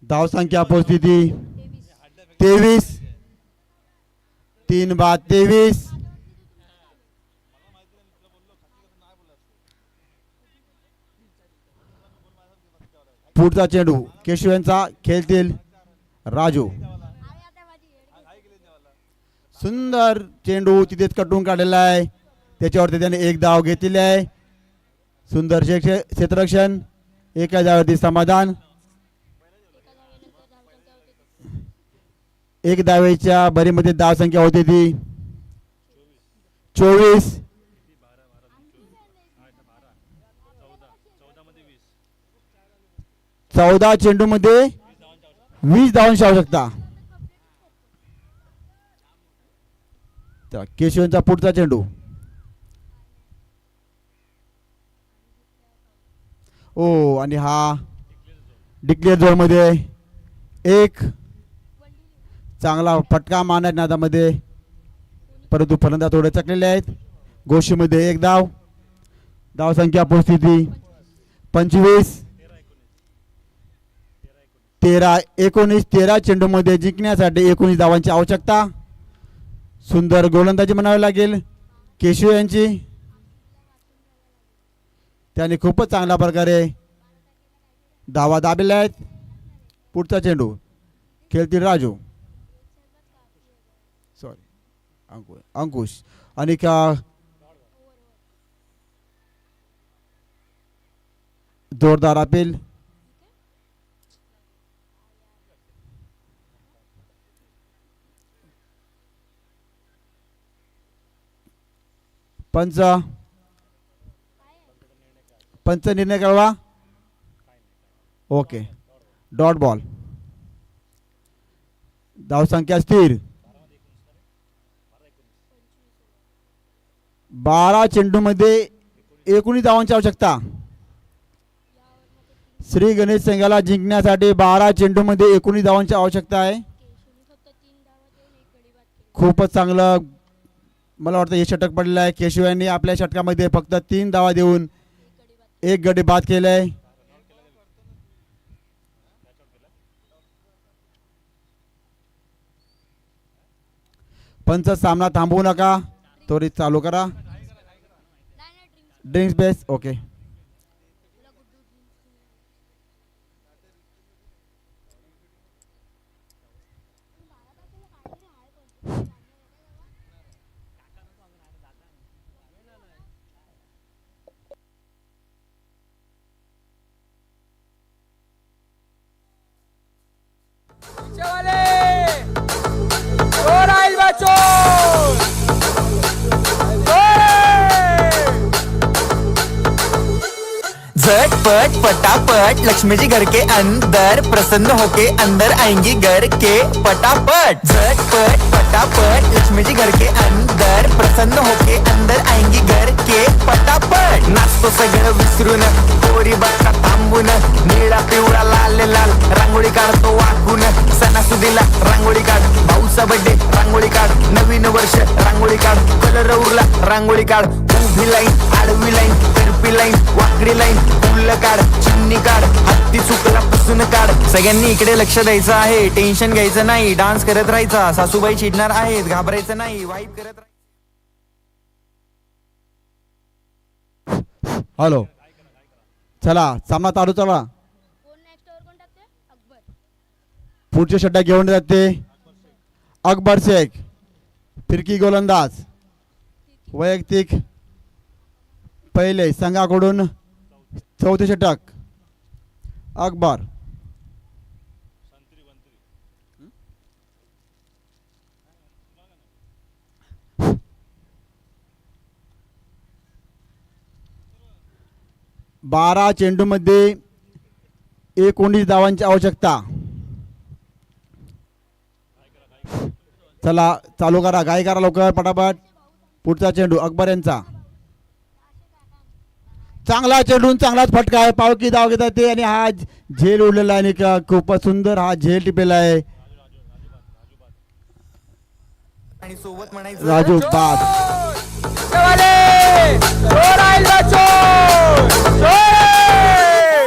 धावसंख्या पोहोचती 23. 3-23. पुढचा चेंडू केशव यांचा खेळतील राजू. सुंदर चेंडू तिथेच कटून काढलेला आहे. त्याच्यावरती त्याने एक धाव घेतलेली आहे. सुंदर क्षेत्ररक्षण. एका धावावरती समाधान. एक धावेच्या बरीमध्ये धावसंख्या होती ती 24. 14 चेंडू मध्ये 20 धावांची आवश्यकता. केशवांचा पुढचा चेंडू. ओ आणि हा डिक्लेअर झोन मध्ये एक चांगला फटका मारण्याच्या नादामध्ये परंतु फलंदाज थोडे चकलेले आहेत. गोष्टीमध्ये एक धाव. धावसंख्या पोहोचती 25. 13-19. 13 चेंडू मध्ये जिंकण्यासाठी 19 धावांची आवश्यकता. सुंदर गोलंदाजी म्हणावी लागेल केशव यांची. त्यांनी खूपच चांगल्या प्रकारे धावा दाबलेल्या आहेत. पुढचा चेंडू खेळतील राजू अंकुश आणि का जोरदार अपील. पंच पंच निर्णय कळवा. Okay, dot ball. धावसंख्या स्थिर. 12 चेंडूमध्ये 19 धावांची आवश्यकता. श्री गणेश संघाला जिंकण्यासाठी 12 चेंडूमध्ये 19 धावांची आवश्यकता आहे. केशवने फक्त 3 धावा देऊन एक गडी बाद केली. खूपच चांगलं मला वाटतं हे षटक पडलेलं आहे. केशव यांनी आपल्या षटकामध्ये फक्त 3 धावा देऊन एक गडी बाद केलाय. पंच सामना थांबवू नका, त्वरित चालू करा. Drinks base. ओके, झटपट पटापट लक्ष्मी जी घर के अंदर प्रसन्न होके अंदर आएंगी घर के पटापट. झटपट पटापट लक्ष्मी जी घर के अंदर प्रसन्न होके अंदर आएंगी घर के पटापट. नाचतो सगळं विसरून पोरी बघता थांबून निळा पिवळा लाल लाल रांगोळी काढतो वाकून. सणासुदीला रांगोळी काढ, भाऊचा बर्थडे रांगोळी काढ, नवीन वर्ष रांगोळी काढ, कलर उरला रांगोळी काढ. उभी लाईन, आडवी लाईन, तिरपी लाईन, वाकडी लाईन, फुल काढ, चिमणी काढ, हत्ती चुकला पुसून काढ. सगळ्यांनी इकडे लक्ष द्यायचं आहे, टेन्शन घ्यायचं नाही, डान्स करत राहायचा. सासूबाई चिडणार आहेत, घाबरायचं नाही, वाईट करत राहायचं. हॅलो, चला सामना चालू. चला कोण नेक्स्ट ओव्हर कोण टाकते? अकबर. पुढचे षटक घेऊन जाते अकबर शेख. फिरकी गोलंदाज. वैयक्तिक पहिले संघाकडून चौथे षटक अकबर. बारा चेंडूमध्ये 19 धावांची आवश्यकता. चला चालू करा, गाई करा लवकर पटापट. पुढचा चेंडू अकबर यांचा. चांगला चेंडून चांगलाच फटका आहे. पावकी धाव घेतात ते आणि हा झेल उडलेला आहे आणि खूपच सुंदर हा झेल टिपेला आहे. आणि सोबत म्हणायचं राजू बाद.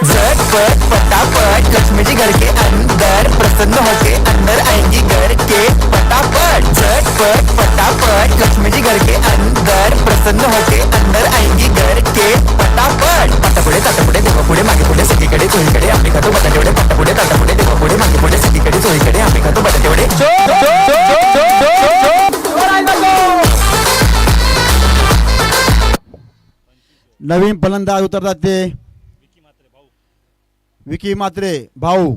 झटपट पटापट लक्ष्मी जी घर के अंदर प्रसन्न होके अंदर आएंगी घर के पटापट. झटपट पटापट लक्ष्मी जी घर के अंदर प्रसन्न होके अंदर आएंगी घर के पटापट. पटापुढे ताटापुढे देवापुढे मागे पुढे सगळीकडे चोहीकडे आम्ही खातो बटाटेवडे. पटापुढे ताटापुढे देवापुढे मागे पुढे सगळीकडे चोहीकडे आम्ही खातो बटाटेवडे. नवीन फलंदाज उतरतात ते विकी मात्रे भाऊ.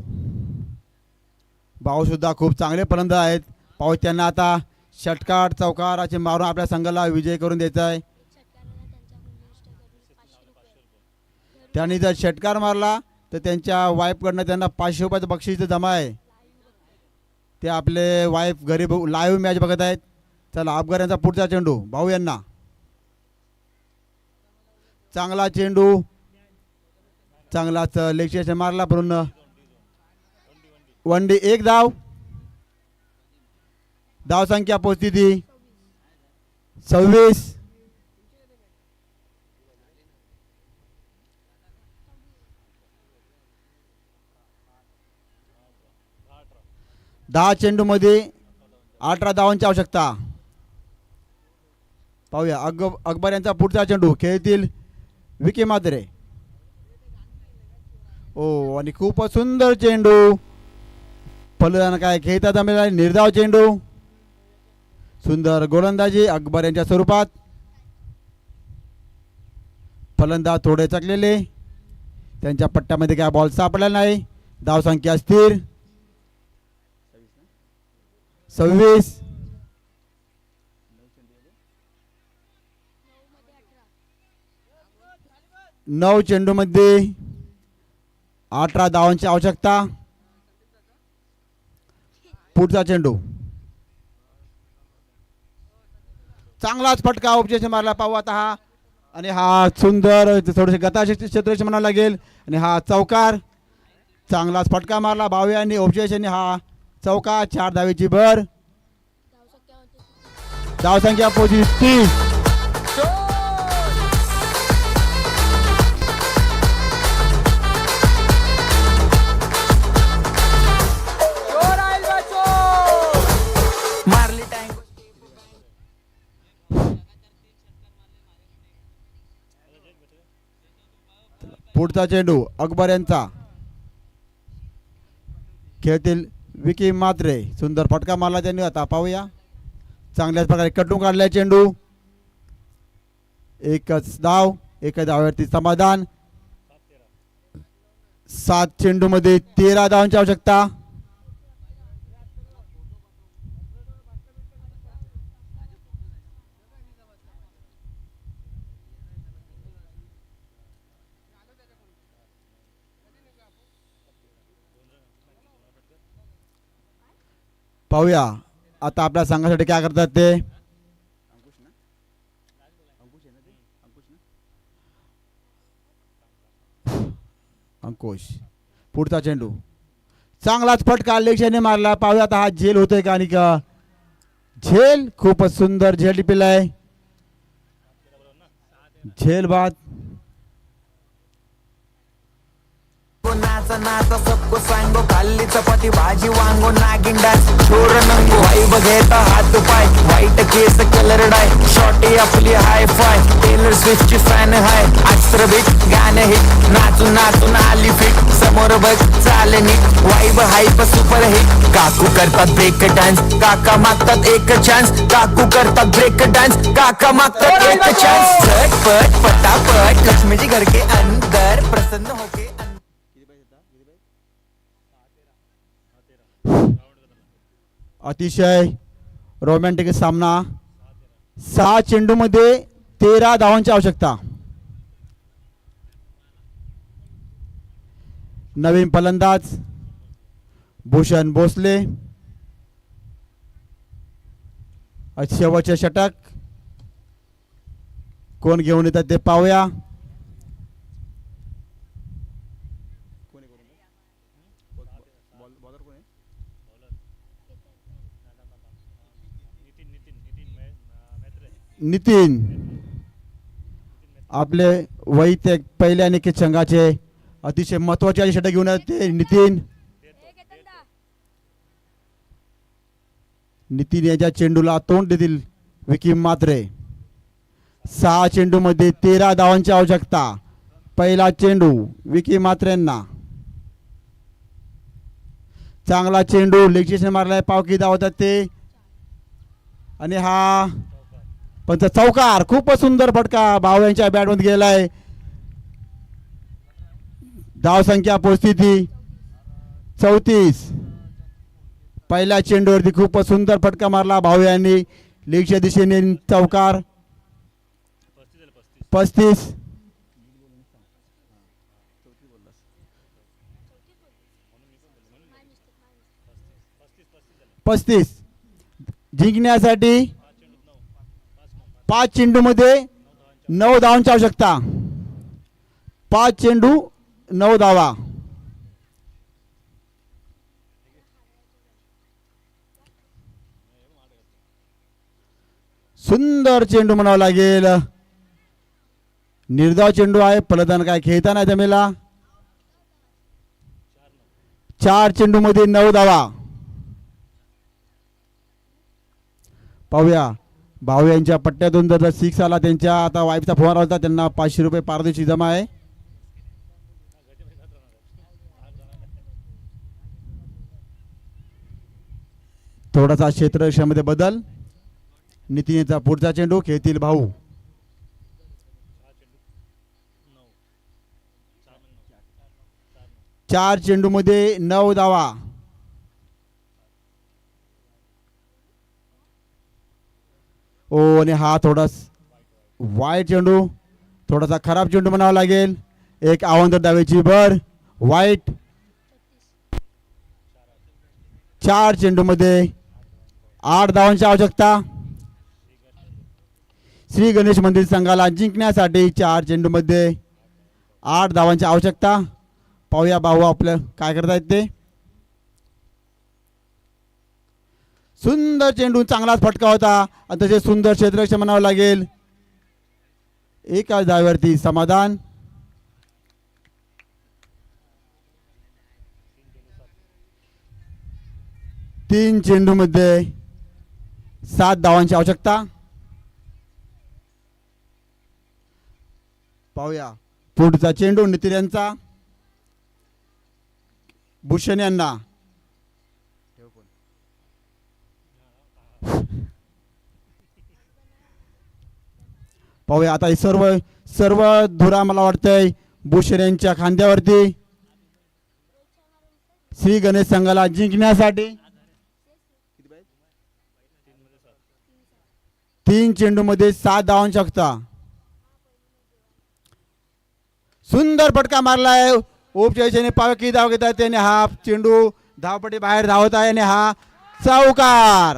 भाऊ सुद्धा खूप चांगले फलंदाज आहेत. पाहू त्यांना आता षटकार चौकार असे मारून आपल्या संघाला विजय करून द्यायचा आहे. षटकाराला त्यांच्याकडून रजिस्टर करून 500 रुपये. त्यांनी जर षटकार मारला तर त्यांच्या वाईफकडनं त्यांना 500 रुपयाचं बक्षीस जमा आहे. ते आपले वाईफ घरी लाईव्ह मॅच बघत आहेत. चला अफगार यांचा पुढचा चेंडू भाऊ यांना. चांगला चेंडू, चांगलाच लेग मारला पण वन डे 1 धाव. धाव संख्या पोहोचती ती 26. दहा चेंडू मध्ये 18 धावांची आवश्यकता. पाहूया अकबर यांचा पुढचा चेंडू खेळतील विकी मात्रे. ओ आणि खूपच सुंदर चेंडू. फलंदाज काय खेळता जमेला निर्धाव चेंडू. सुंदर गोलंदाजी अकबर यांच्या स्वरूपात. फलंदाज थोडे चकलेले, त्यांच्या पट्ट्यामध्ये काय बॉल सापडला नाही. धाव संख्या स्थिर 26. 9 चेंडूमध्ये 18 धावांची आवश्यकता. पुढचा चेंडू चांगलाच फटका उपचेश मारला पाहू आता हा. आणि हा सुंदर थोडेसे गताशक्ती क्षेत्र म्हणावं लागेल. आणि हा चौकार चांगलाच फटका मारला भावे आणि उपचेश यांनी. हा चौका 4 धावेची भर. धावसंख्या पोहोचली 30. मारली टँक. पुढचा चेंडू अकबर यांचा. खेळतील विकी मात्रे. सुंदर फटका मारला त्यांनी. आता पाहूया चांगल्याच प्रकारे कटून काढलाय चेंडू. एकच धावावरती समाधान. 7 चेंडूमध्ये 13 धावांची आवश्यकता. पाहूया आता आपल्या संघासाठी काय करतात ते. अंकुश. पुढचा चेंडू चांगलाच फटका लेक्षाने मारला. पाहूया आता हा झेल होतोय का. आणि का झेल खूपच सुंदर झेल टिपलाय. झेल बाद. नाचा नाचा सबको सांगो खाल्ली चपाती भाजी वांगो नागिन डान्स छोर नंगो वाईब घेता हात पाय व्हाईट केस कलर डाय शॉर्टी आपली हाय फाय टेलर स्विफ्टची फॅन हाय अक्षर बीट गाणं हिट नाचून नाचून आली फिट समोर बघ चाल नीट वाईब हायप सुपर हिट काकू करतात ब्रेक डान्स काका मागतात एक चान्स काकू करतात ब्रेक डान्स काका मागतात एक चान्स झटपट पटापट लक्ष्मीजी घर के अंदर प्रसन्न होके अतिशय रोमॅन्टिक सामना. 6 चेंडूमध्ये 13 धावांची आवश्यकता. नवीन फलंदाज भूषण भोसले. शेवटचे षटक कोण घेऊन येतात ते पाहूया. नितीन आपले वैयक्तिक पहिल्या निकेत संघाचे अतिशय महत्वाचे षटक घेऊन येते नितीन. नितीन याच्या चेंडूला तोंड देतील विकी मात्रे. 6 चेंडूमध्ये 13 धावांची आवश्यकता. पहिला चेंडू विकी मात्रेंना. चांगला चेंडू लेग मारलाय. पावकी धावतात ते. आणि हा पण चौकार खूपच सुंदर फटका भाऊ यांच्या बॅटमध्ये गेलाय. धाव संख्या पोहोचती 34. पहिल्या चेंडूवरती खूपच सुंदर फटका मारला भाऊ यांनी लेगच्या दिशेने. चौकार 35. जिंकण्यासाठी 5 चेंडूमध्ये 9 धावांची आवश्यकता. 5 चेंडू 9 धावा. सुंदर चेंडू म्हणावं लागेल. निर्धाव चेंडू आहे. फलंदाज काय खेळता नाही जमेला. 4 चेंडूमध्ये 9 धावा. पाहूया भाऊ यांच्या पट्ट्यातून जर 6 आला त्यांच्या आता वाईफचा फोन होता त्यांना 500 रुपये पारितोषिक जमा आहे. थोडासा क्षेत्ररक्षणामध्ये बदल. नितीनचा पुढचा चेंडू खेळतील भाऊ. 4 चेंडूमध्ये 9 धावा. ओ आणि हा थोडा वाईट चेंडू थोडासा खराब चेंडू म्हणावा लागेल. एक अवांतर धावेची भर. वाईट. 4 चेंडूमध्ये 8 धावांची आवश्यकता. श्री गणेश मंदिर संघाला जिंकण्यासाठी 4 चेंडूमध्ये 8 धावांची आवश्यकता. पाहूया भाऊ आपलं काय करतायत ते. सुंदर चेंडू, चांगलाच फटका होता आणि तसे सुंदर क्षेत्ररक्षण म्हणावं लागेल. एकाच धावेवरती समाधान. तीन चेंडूमध्ये 7 धावांची आवश्यकता. पाहूया पुढचा चेंडू नितीन यांचा. भूषण यांना. पाहूया आता सर्व धुरा मला वाटतंय भूषण यांच्या खांद्यावरती. श्री गणेश संघाला जिंकण्यासाठी 3 चेंडूमध्ये 7 धावांची आवश्यकता. सुंदर फटका मारलाय. उपचयने पाव किती धाव घेतात त्याने हा चेंडू धावपट्टी बाहेर धावत आहे आणि हा चौकार.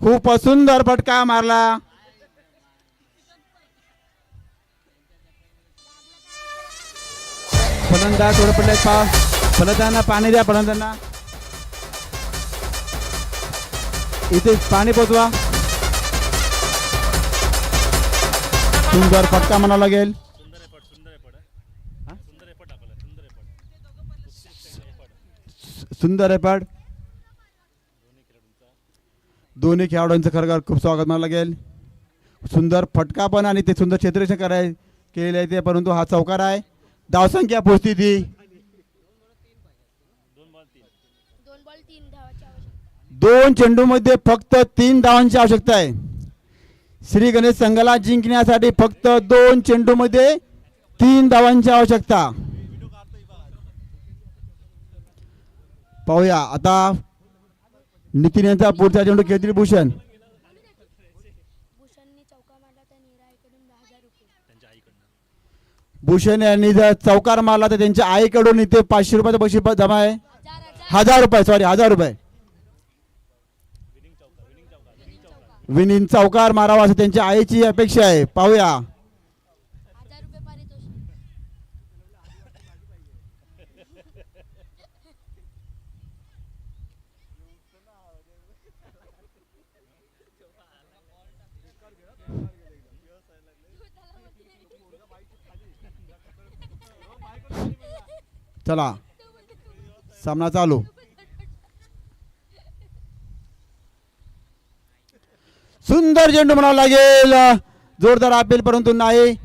खूप सुंदर फटका मारला. फलंदाज थोडं पडले पाव. फलंदाजांना पाणी द्या. फलंदाजांना इथे पाणी पोचवा. सुंदर फटका म्हणावं लागेल. सुंदर एफर्ट. दोन्ही खेळाडूंचं खरं खूप स्वागत म्हणावं लागेल. सुंदर फटका पण आणि ते सुंदर क्षेत्ररक्षण केलेले आहे ते, परंतु हा चौकार आहे. धावसंख्या पोहोचती ती 2 बॉल 3 धावाची आवश्यकता. 2 चेंडूमध्ये फक्त 3 धावांची आवश्यकता आहे. श्री गणेश संघाला जिंकण्यासाठी फक्त 2 चेंडूमध्ये 3 धावांची आवश्यकता. पाहूया आता नितीन यांचा पुढचा चेंडू खेळतील भूषण. भूषणनी चौका मारला तर नीराईकडून 10,000 रुपये. भूषण यांनी जर चौकार मारला तर त्यांच्या आईकडून इथे 500 रुपयाचं बक्षीस जमा आहे. 1000 रुपये, सॉरी 1000 रुपये. विनिंग चौकार मारावा असं त्यांच्या आईची अपेक्षा आहे. पाहूया 1000 रुपये पारितोषिक. चला सामना चालू. सुंदर चेंडू म्हणावं लागेल. जोरदार अपील परंतु नाही.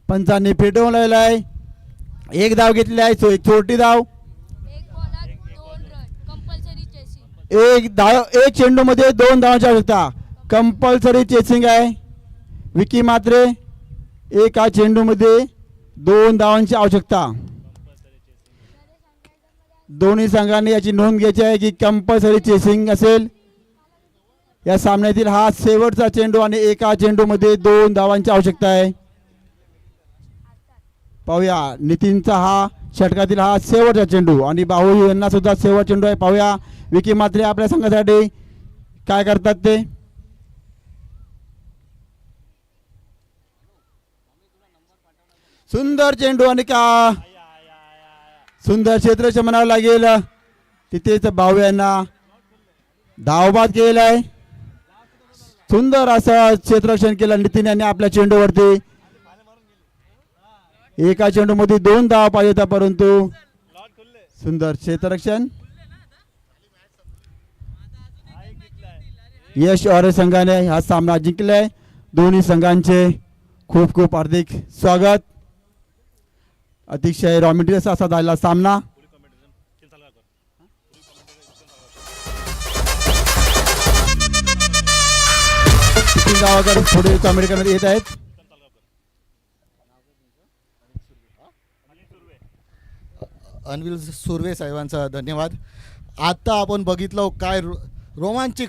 पंचांनी पेटवलेला आहे. 1 धाव घेतली आहे. एक छोटी धाव. 1 बॉलात 2 रन. Compulsory chasing. एक चेंडू मध्ये 2 धावांची आवश्यकता. कंपल्सरी चेसिंग आहे. विकी मात्रे. एका चेंडू मध्ये 2 धावांची आवश्यकता. दोन्ही संघांनी याची नोंद घ्यायची आहे की कंपल्सरी चेसिंग असेल. या सामन्यातील हा शेवटचा चेंडू आणि एका चेंडू मध्ये 2 धावांची आवश्यकता आहे. पाहूया नितीनचा हा षटकातील हा शेवटचा चेंडू आणि बाहू यांना सुद्धा शेवट चेंडू आहे. पाहूया विकी मात्रे आपल्या संघासाठी काय करतात ते. सुंदर चेंडू आणि का सुंदर क्षेत्ररक्षण म्हणावं लागेल. तिथेच बाहू यांना धावबाद केलेला आहे. सुंदर असं क्षेत्ररक्षण केलं नितीन यांनी आपल्या चेंडूवरती. एका चेंडू मध्ये 2 धावा पाहिजे होता परंतु सुंदर क्षेत्ररक्षण. यश और संघाने हा सामना जिंकलाय. दोन्ही संघांचे खूप खूप हार्दिक स्वागत. अतिशय रोमॅन्टिक असा झालेला सामना. पुढे कॉमेडी करण्यात येत आहेत. अनिल सुर्वे साहेबांचा धन्यवाद. आता आपण बघितलं काय रोमांचिक